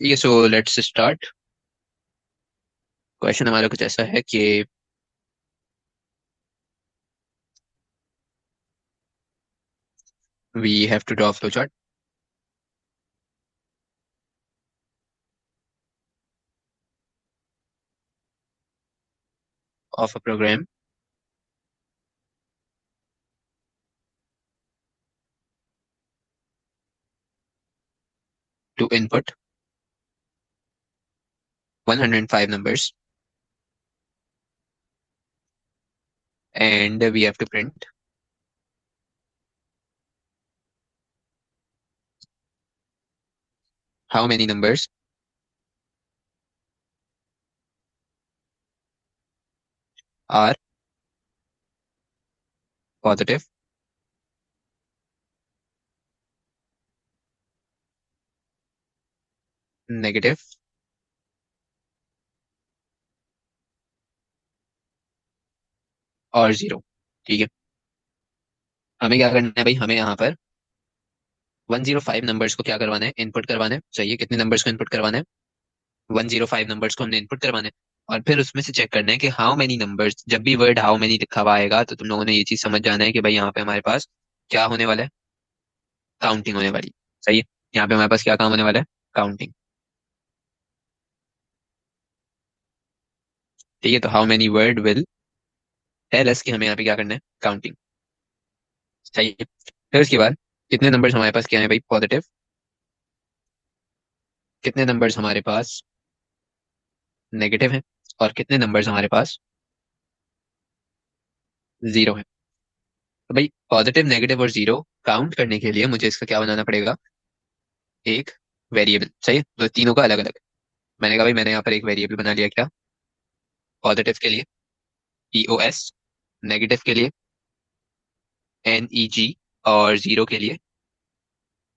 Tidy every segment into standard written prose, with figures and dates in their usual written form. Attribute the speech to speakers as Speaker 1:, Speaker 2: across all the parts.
Speaker 1: ये so let's start. Question हमारा कुछ ऐसा है कि we have to draw flow chart of a program to input 105 numbers and we have to print how many numbers are positive, negative और zero. ठीक है, हमें क्या करना है भाई, हमें यहाँ पर 105 नंबर्स को क्या करवाना है, इनपुट करवाना है। चाहिए कितने नंबर्स को इनपुट करवाना है? 105 नंबर्स को हमने इनपुट करवाना है। और फिर उसमें से चेक करना है कि हाउ मेनी नंबर्स, जब भी वर्ड हाउ मेनी लिखा हुआ आएगा तो तुम लोगों ने ये चीज समझ जाना है कि भाई यहाँ पे हमारे पास क्या होने वाला है, काउंटिंग होने वाली। सही है, यहाँ पे हमारे पास क्या काम होने वाला है, काउंटिंग। ठीक है, तो how many word will tell us कि हमें यहाँ पे क्या करना है, काउंटिंग। सही है, फिर उसके बाद कितने नंबर्स हमारे पास क्या है भाई, पॉजिटिव। कितने नंबर्स हमारे पास नेगेटिव है, और कितने नंबर्स हमारे पास जीरो है। तो भाई पॉजिटिव, नेगेटिव और जीरो काउंट करने के लिए मुझे इसका क्या बनाना पड़ेगा, एक वेरिएबल। सही है, तो तीनों का अलग अलग। मैंने कहा भाई, मैंने यहाँ पर एक वेरिएबल बना लिया। क्या? पॉजिटिव के लिए POS, नेगेटिव के लिए NEG, और जीरो के लिए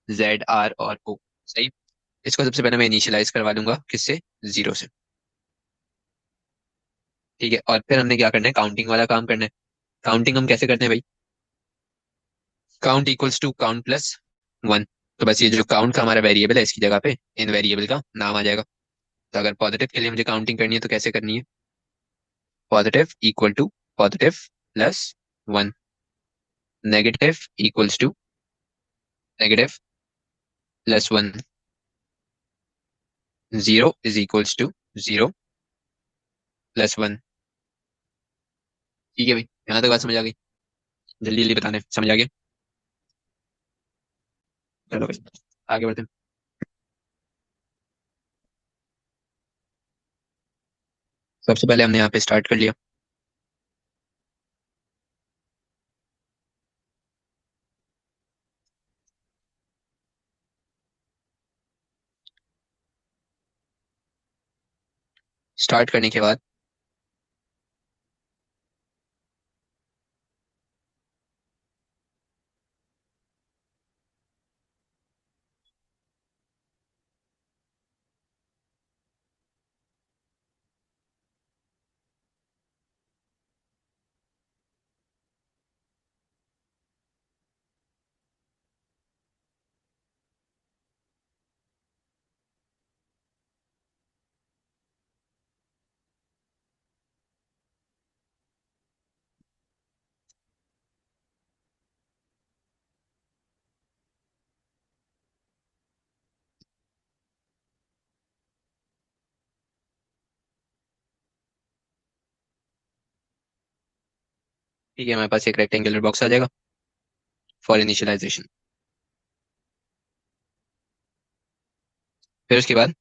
Speaker 1: ZR और O। सही। इसको सबसे पहले मैं इनिशियलाइज करवा लूंगा, किससे, जीरो से। ठीक है, और फिर हमने क्या करना है, काउंटिंग वाला काम करना है। काउंटिंग हम कैसे करते हैं भाई, count equals to count plus one. तो बस ये जो काउंट का हमारा वेरिएबल है, इसकी जगह पे इन वेरिएबल का नाम आ जाएगा। तो अगर पॉजिटिव के लिए मुझे काउंटिंग करनी है तो कैसे करनी है, positive equal to positive plus one, negative equals to negative plus one, zero is equals to zero plus one. ठीक है भाई, यहाँ तक बात समझ आ गई? जल्दी जल्दी बताने, समझ आ गया? चलो भाई, आगे बढ़ते हैं। सबसे पहले हमने यहाँ पे स्टार्ट कर लिया। स्टार्ट करने के बाद ठीक है, हमारे पास एक रेक्टेंगुलर बॉक्स आ जाएगा फॉर इनिशियलाइजेशन। फिर उसके बाद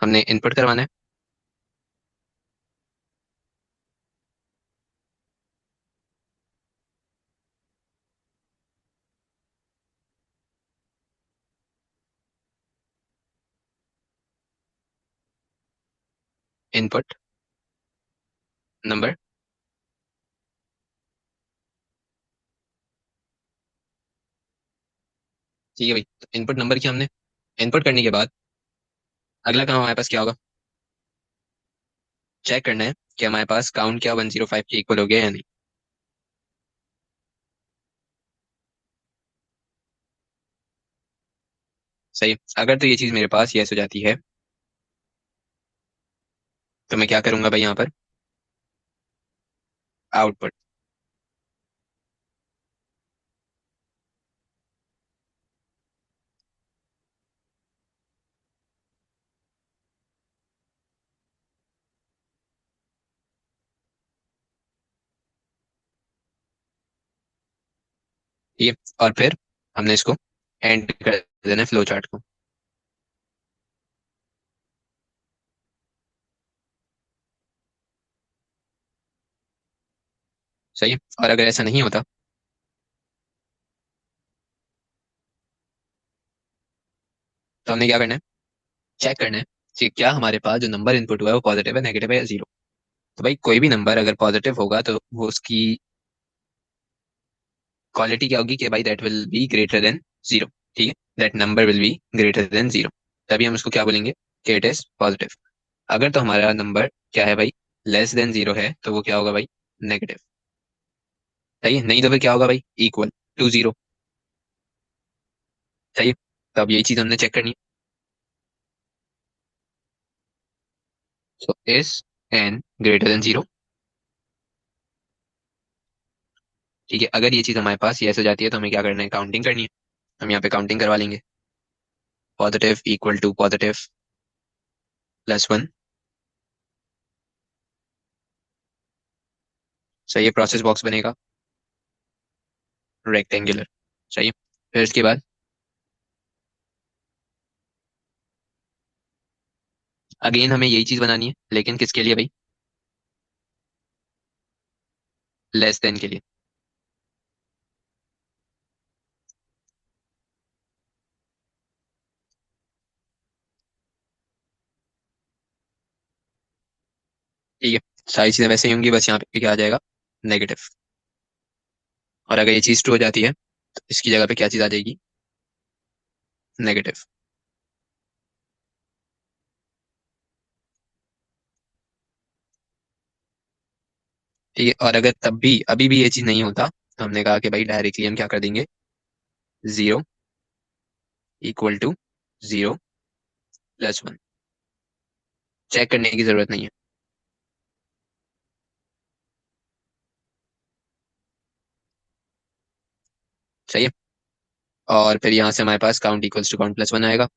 Speaker 1: हमने इनपुट करवाना है। Input number. ठीक है भाई, तो इनपुट नंबर की हमने इनपुट करने के बाद अगला काम हमारे पास क्या होगा, चेक करना है कि हमारे पास काउंट क्या 105 के इक्वल हो गया या नहीं। सही। अगर तो ये चीज मेरे पास यस हो जाती है तो मैं क्या करूंगा भाई यहाँ पर, आउटपुट। ठीक है, और फिर हमने इसको एंड कर देना फ्लो चार्ट को। सही है, और अगर ऐसा नहीं होता तो हमने क्या करना है, चेक करना है कि क्या हमारे पास जो नंबर इनपुट हुआ है वो पॉजिटिव है, नेगेटिव है या जीरो। तो भाई कोई भी नंबर अगर पॉजिटिव होगा तो वो उसकी क्वालिटी क्या होगी कि भाई that will be greater than zero. ठीक है, that number will be greater than zero. तभी हम उसको क्या बोलेंगे कि इट इज पॉजिटिव। अगर तो हमारा नंबर क्या है भाई, लेस देन जीरो है, तो वो क्या होगा भाई, नेगेटिव। सही है, नहीं तो फिर क्या होगा भाई, इक्वल टू जीरो। सही है, तो अब यही चीज हमने चेक करनी है। So is an greater than zero. ठीक है, अगर ये चीज हमारे पास यस हो जाती है तो हमें क्या करना है, काउंटिंग करनी है। हम यहाँ पे काउंटिंग करवा लेंगे, positive equal to positive plus one. सही है, प्रोसेस बॉक्स बनेगा रेक्टेंगुलर। सही है, फिर इसके बाद अगेन हमें यही चीज बनानी है, लेकिन किसके लिए भाई, लेस देन के लिए। ठीक है, सारी चीजें वैसे ही होंगी, बस यहाँ पे क्या आ जाएगा, नेगेटिव। और अगर ये चीज ट्रू हो जाती है तो इसकी जगह पे क्या चीज आ जाएगी, नेगेटिव। ठीक है, और अगर तब भी अभी भी ये चीज नहीं होता तो हमने कहा कि भाई डायरेक्टली हम क्या कर देंगे, zero equal to zero plus one. Check करने की जरूरत नहीं है। सही है, और फिर यहाँ से हमारे पास count equals to count plus one आएगा।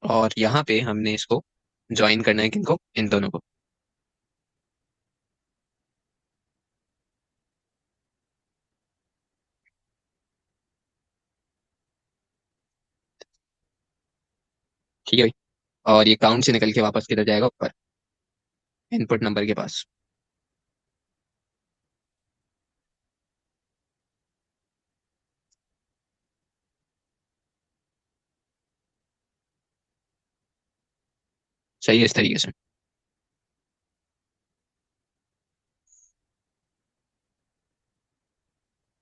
Speaker 1: और यहाँ पे हमने इसको ज्वाइन करना है, किनको, इन दोनों को। ठीक है भाई, और ये काउंट से निकल के वापस किधर जाएगा, ऊपर इनपुट नंबर के पास। सही है, इस तरीके से।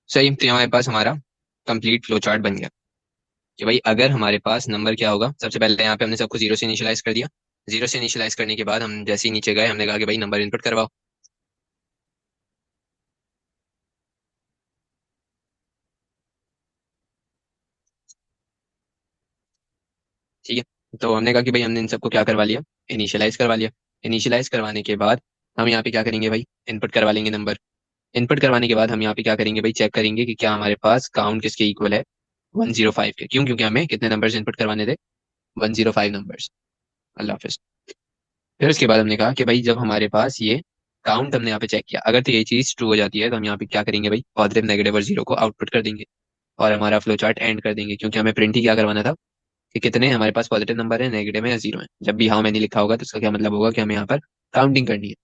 Speaker 1: सही, तो हमारे पास हमारा कंप्लीट फ्लो चार्ट बन गया कि भाई अगर हमारे पास नंबर क्या होगा, सबसे पहले यहाँ पे हमने सबको जीरो से इनिशियलाइज कर दिया। जीरो से इनिशियलाइज करने के बाद हम जैसे ही नीचे गए हमने कहा कि भाई नंबर इनपुट करवाओ। ठीक है, तो हमने कहा कि भाई हमने इन सबको क्या करवा लिया, इनिशियलाइज करवा लिया। इनिशियलाइज करवाने के बाद हम यहाँ पे क्या करेंगे भाई, इनपुट करवा लेंगे नंबर। इनपुट करवाने के बाद हम यहाँ पे क्या करेंगे भाई, चेक करेंगे कि क्या हमारे पास काउंट किसके इक्वल है, 105 के। क्यों, क्योंकि हमें कितने नंबर्स इनपुट करवाने थे, 105 नंबर्स। अल्लाह हाफिज। फिर उसके बाद हमने कहा कि भाई जब हमारे पास ये काउंट हमने यहाँ पे चेक किया, अगर तो ये चीज ट्रू हो जाती है तो हम यहाँ पे क्या करेंगे भाई, पॉजिटिव नेगेटिव और जीरो को आउटपुट कर देंगे और हमारा फ्लो चार्ट एंड कर देंगे, क्योंकि हमें प्रिंट ही क्या करवाना था कि कितने हमारे पास पॉजिटिव नंबर है, नेगेटिव है या जीरो है। जब भी हाउ मैनी लिखा होगा तो इसका क्या मतलब होगा कि हमें यहाँ पर काउंटिंग करनी है।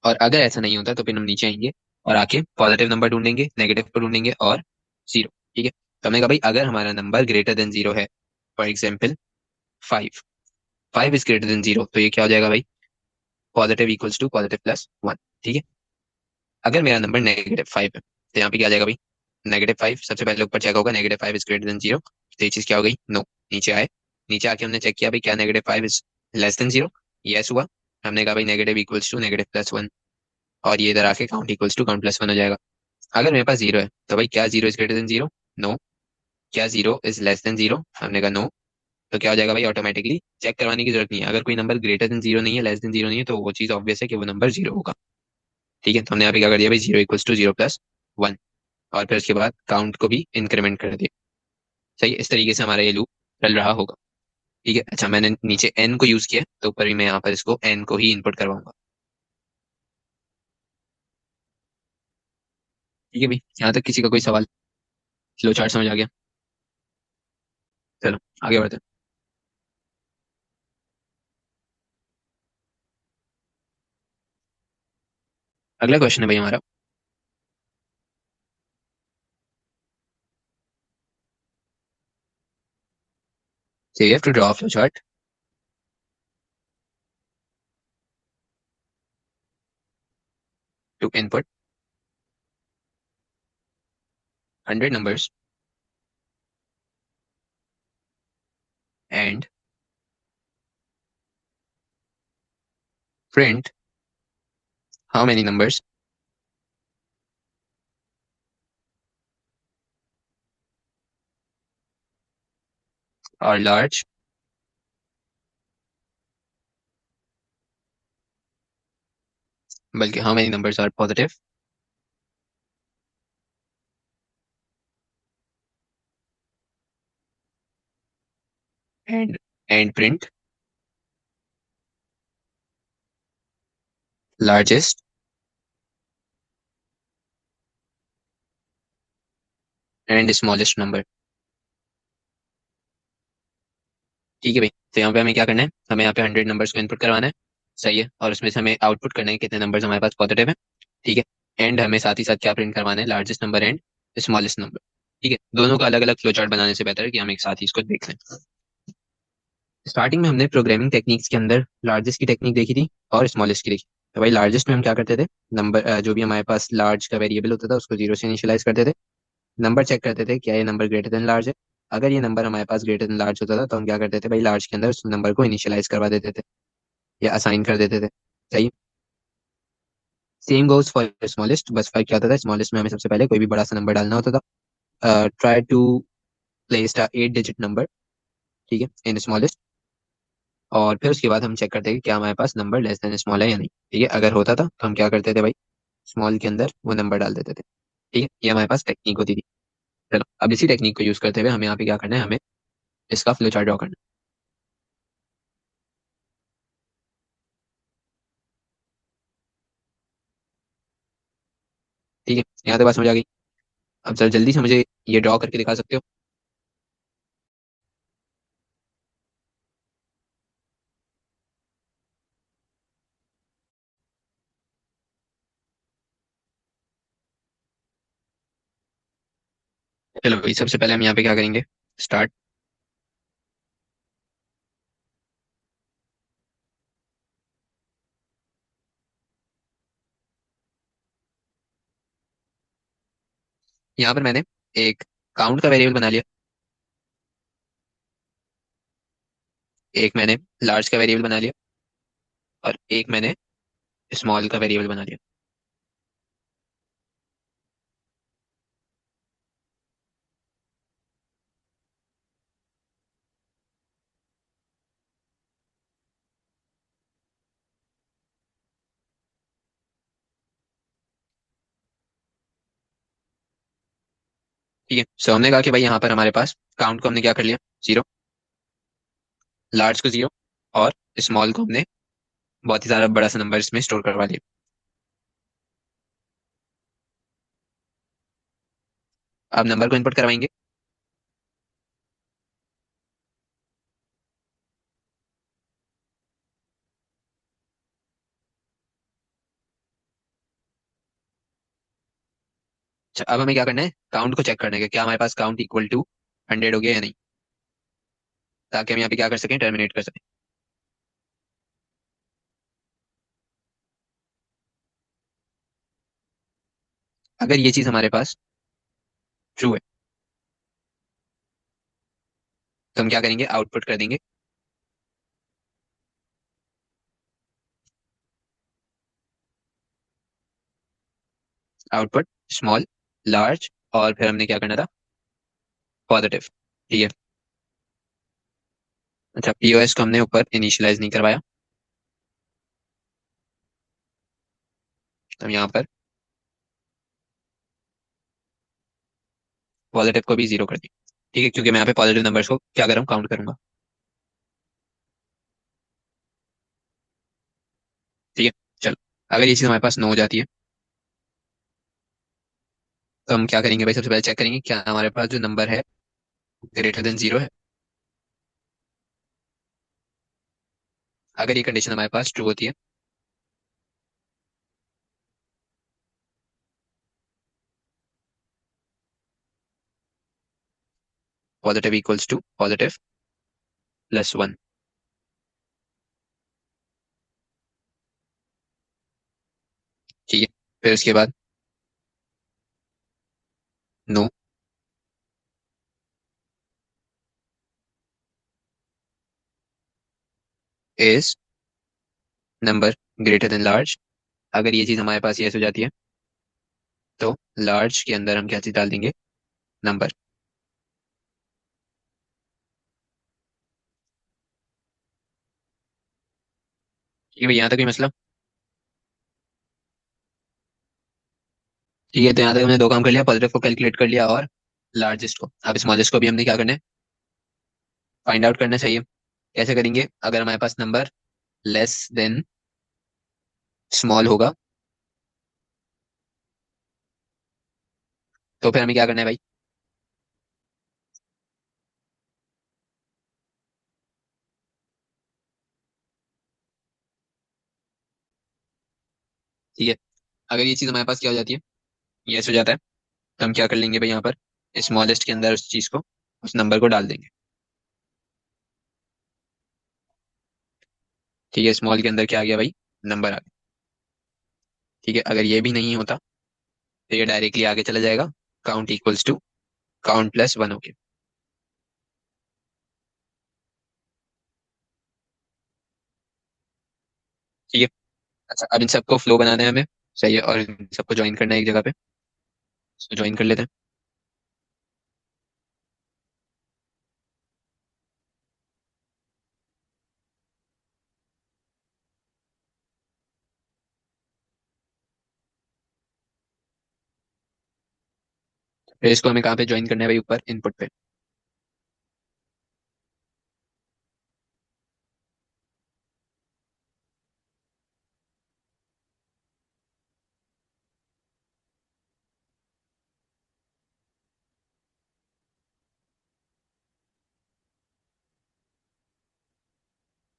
Speaker 1: और अगर ऐसा नहीं होता तो फिर हम नीचे आएंगे और आके पॉजिटिव नंबर ढूंढेंगे, नेगेटिव को ढूंढेंगे और जीरो। ठीक है, तो हमने कहा भाई अगर हमारा नंबर ग्रेटर देन जीरो है, for example five, five is greater than zero, तो ये क्या हो जाएगा भाई, positive equals to positive plus one. ठीक है, अगर मेरा नंबर -5 है तो यहाँ पे क्या आ जाएगा भाई? -5 सबसे पहले ऊपर चेक होगा, -5 इज ग्रेटर देन 0। तो ये चीज क्या हो गई? नो। नीचे आए, नीचे आके हमने चेक किया भाई क्या -5 इज लेस देन 0? यस हुआ। हमने कहा भाई नेगेटिव इक्वल्स टू -+1, और ये इधर आके काउंट इक्वल्स टू काउंट+1 हो जाएगा। अगर मेरे पास 0 है तो भाई क्या 0 इज ग्रेटर देन 0? नो। क्या 0 इज लेस देन 0? हमने कहा नो। तो क्या हो जाएगा भाई? ऑटोमेटिकली चेक करवाने की जरूरत नहीं है। अगर कोई नंबर ग्रेटर देन 0 नहीं है, लेस देन 0 नहीं है, तो वो चीज ऑब्वियस है कि वो नंबर 0 होगा। ठीक है, तो हमने यहाँ पे क्या कर दिया भाई? 0 = 0 + 1, और फिर उसके बाद काउंट को भी इंक्रीमेंट कर दिया। सही है, इस तरीके से हमारा ये लूप चल रहा होगा। ठीक है, अच्छा मैंने नीचे एन को यूज किया तो ऊपर भी मैं यहाँ पर इसको एन को ही इनपुट करवाऊंगा। ठीक है भाई, यहाँ तक किसी का कोई सवाल? फ्लो चार्ट समझ आ गया? चलो आगे बढ़ते हैं। अगला क्वेश्चन है भाई हमारा। So you have to draw a flow chart to input 100 numbers and print how many numbers are large, बल्कि how many numbers are positive and print largest and smallest number। ठीक है भाई, तो यहाँ पे हमें क्या करना है? हमें यहाँ पे 100 नंबर्स को इनपुट करवाना है। सही है, और उसमें से हमें आउटपुट करना है कितने नंबर्स हमारे पास पॉजिटिव है। ठीक है, एंड हमें साथ ही साथ क्या प्रिंट करवाना है? Largest number and smallest number. ठीक है, दोनों का अलग अलग फ्लो चार्ट बनाने से बेहतर है कि हम एक साथ ही इसको देख लें। स्टार्टिंग में हमने प्रोग्रामिंग टेक्निक्स के अंदर लार्जेस्ट की टेक्निक देखी थी और स्मॉलेस्ट की देखी। तो भाई लार्जेस्ट में हम क्या करते थे? नंबर जो भी हमारे पास लार्ज का वेरिएबल होता था उसको 0 से इनिशियलाइज करते थे। नंबर चेक करते थे क्या ये नंबर ग्रेटर देन लार्ज है। अगर ये नंबर हमारे पास ग्रेटर देन लार्ज होता था तो हम क्या करते थे भाई? लार्ज के अंदर उस नंबर को इनिशियलाइज करवा देते थे या असाइन कर देते थे। सही। सेम गोज फॉर स्मॉलेस्ट, बस फर्क क्या होता था? स्मॉलेस्ट में हमें सबसे पहले कोई भी बड़ा सा नंबर डालना होता था। Try to place a 8 digit number, ठीक है, इन स्मॉलेस्ट। और फिर उसके बाद हम चेक करते हैं कि क्या हमारे पास नंबर लेस देन स्मॉल है या नहीं। ठीक है, अगर होता था तो हम क्या करते थे भाई? स्मॉल के अंदर वो नंबर डाल देते थे। ठीक है, ये हमारे पास टेक्निक होती थी। चलो अब इसी टेक्निक को यूज करते हुए हमें यहाँ पे क्या करना है? हमें इसका फ्लो चार्ट ड्रॉ करना है। ठीक है, यहाँ तक बात समझ आ गई? अब सर जल्दी से मुझे ये ड्रॉ करके दिखा सकते हो? चलो भाई, सबसे पहले हम यहाँ पे क्या करेंगे? स्टार्ट। यहाँ पर मैंने एक काउंट का वेरिएबल बना लिया, एक मैंने लार्ज का वेरिएबल बना लिया, और एक मैंने स्मॉल का वेरिएबल बना लिया। ठीक है, सो हमने कहा कि भाई यहाँ पर हमारे पास काउंट को हमने क्या कर लिया? 0, लार्ज को 0, और स्मॉल को हमने बहुत ही सारा बड़ा सा नंबर इसमें स्टोर करवा लिया। अब नंबर को इनपुट करवाएंगे। अच्छा, अब हमें क्या करना है? काउंट को चेक करने का क्या हमारे पास काउंट इक्वल टू 100 हो गया या नहीं, ताकि हम यहाँ पे क्या कर सकें? टर्मिनेट कर सकें। अगर ये चीज हमारे पास ट्रू है तो हम क्या करेंगे, आउटपुट कर देंगे आउटपुट स्मॉल, लार्ज, और फिर हमने क्या करना था, पॉजिटिव। ठीक है। अच्छा, पीओएस को हमने ऊपर इनिशियलाइज नहीं करवाया, तो हम यहाँ पर पॉजिटिव को भी जीरो कर दी। ठीक है, क्योंकि मैं यहाँ पे पॉजिटिव नंबर्स को क्या कर रहा हूँ, काउंट करूंगा। ठीक है। चलो, अगर ये चीज हमारे पास नो हो जाती है तो हम क्या करेंगे भाई, सबसे पहले चेक करेंगे क्या हमारे पास जो नंबर है ग्रेटर देन जीरो है। अगर ये कंडीशन हमारे पास ट्रू होती है, positive equals to positive plus one. ठीक है। फिर उसके बाद no is number greater than large. अगर ये चीज हमारे पास यस हो जाती है तो लार्ज के अंदर हम क्या चीज डाल देंगे, नंबर। ठीक है भाई, यहाँ तक कोई मसला। ठीक है, तो यहाँ तक हमने दो काम कर लिया, पॉजिटिव को कैलकुलेट कर लिया और लार्जेस्ट को। अब स्मॉलेस्ट को भी हमने क्या करना है, फाइंड आउट करना चाहिए। कैसे करेंगे, अगर हमारे पास नंबर लेस देन स्मॉल होगा तो फिर हमें क्या करना है भाई, ठीक है। अगर ये चीज हमारे पास क्या हो जाती है, यस हो जाता है, तो हम क्या कर लेंगे भाई, यहाँ पर स्मॉलेस्ट के अंदर उस चीज को, उस नंबर को डाल देंगे। ठीक है, स्मॉल के अंदर क्या आ गया भाई, नंबर आ गया। ठीक है, अगर ये भी नहीं होता तो ये डायरेक्टली आगे चला जाएगा, count equals to count plus one हो गया। ठीक है। अच्छा, अब इन सबको फ्लो बनाना है हमें, सही है, और इन सबको ज्वाइन करना है एक जगह पे, इसको ज्वाइन कर लेते हैं। फिर इसको हमें कहाँ पे ज्वाइन करना है भाई, ऊपर इनपुट पे।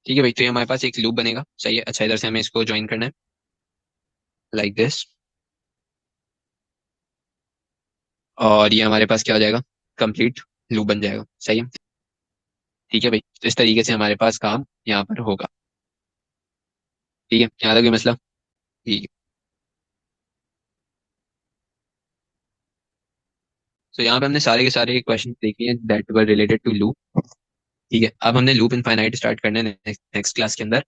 Speaker 1: ठीक है भाई, तो ये हमारे पास एक लूप बनेगा, सही है। अच्छा, इधर से हमें इसको ज्वाइन करना है लाइक दिस, और ये हमारे पास क्या हो जाएगा, कंप्लीट लूप बन जाएगा, सही है। ठीक है भाई, तो इस तरीके से हमारे पास काम यहाँ पर होगा। ठीक है, यहाँ तक कोई मसला। ठीक है, तो यहाँ पे हमने सारे के सारे क्वेश्चन देखे हैं that were related to loop. ठीक है, अब हमने लूप इनफाइनाइट स्टार्ट करना है नेक्स्ट क्लास के अंदर।